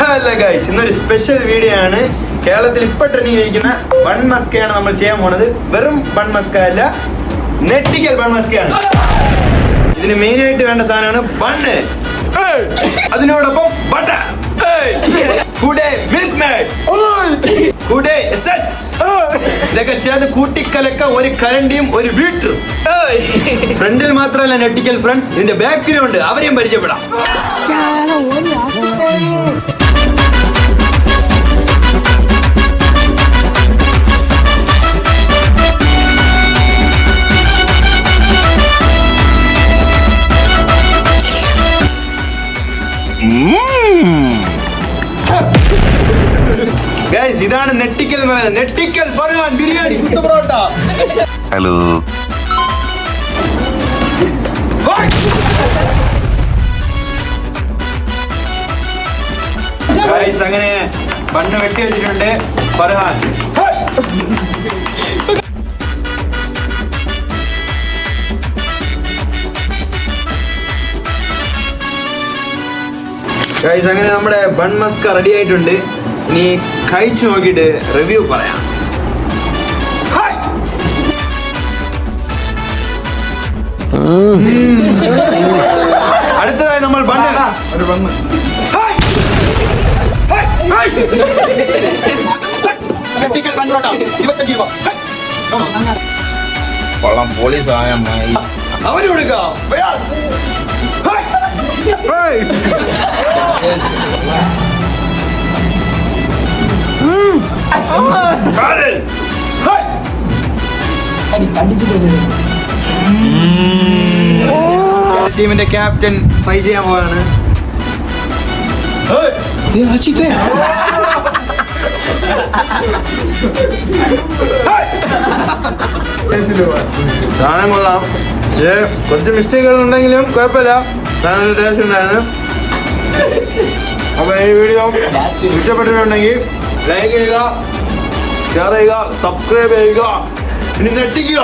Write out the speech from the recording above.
Hello guys, ഇന്നൊരു special video ആണ്. കേരളത്തിൽ ഇപ്പൊ ട്രെൻഡിങ് കഴിക്കുന്ന ബൺ മസ്കയാണ് നമ്മൾ ചെയ്യാൻ പോണത്. വെറും ബൺ മസ്ക അല്ല, നെട്ടിക്കൽ ബൺ മസ്കയാണ്. ഇതിന് മെയിൻ ആയിട്ട് വേണ്ട സാധനമാണ് ബണ്ണ്, അതിനോടൊപ്പം ബട്ടർ, കൂടെ മിൽക്ക് മേഡ്, കൂടെ എസൻസ്, ഇതൊക്കെ ചേർത്ത് കൂട്ടിക്കലക്ക ഒരു കരണ്ടിയും ഒരു ബീറ്ററും. ഫ്രണ്ടിൽ മാത്രമല്ല നെട്ടിക്കൽ ഫ്രണ്ട്സ്, ഇതിന്റെ ബാക്കിലും ഉണ്ട്, അവരെയും പരിചയപ്പെടാം. ഗൈസ്, ഇതാണ് നെട്ടിക്കൽ എന്ന് പറയുന്നത്. നെട്ടിക്കൽ ഫർഹാൻ ബിരിയാണി കുത്ത പൊറോട്ട. ഹലോ ഗൈസ്, അങ്ങനെ ബണ്ണ് വെട്ടി വെച്ചിട്ടുണ്ട് ഫർഹാൻ. ഗൈസ്, അങ്ങനെ നമ്മുടെ ബൺ മസ്ക റെഡി ആയിട്ടുണ്ട്. ഇനി കഴിച്ചു നോക്കിയിട്ട് റിവ്യൂ പറയാം. അടുത്തതായി നമ്മൾ ബണ്ണ് കൊള്ളം പോലീസായ അവന് കൊടുക്കാം. ടീമിന്റെ ക്യാപ്റ്റൻ ഫ്രൈ ചെയ്യാൻ പോവാണ്. സാധനം കൊള്ളാം, പക്ഷേ കുറച്ച് മിസ്റ്റേക്കുകൾ ഉണ്ടെങ്കിലും കുഴപ്പമില്ല. സാധനം ടേസ്റ്റ് ഉണ്ടായിരുന്നു. അപ്പൊ ഈ വീഡിയോ ഇഷ്ടപ്പെട്ടിട്ടുണ്ടെങ്കിൽ ലൈക്ക് ചെയ്യുക, ഷെയർ ചെയ്യുക, സബ്സ്ക്രൈബ് ചെയ്യുക, ഇനി നെട്ടിക്കുക.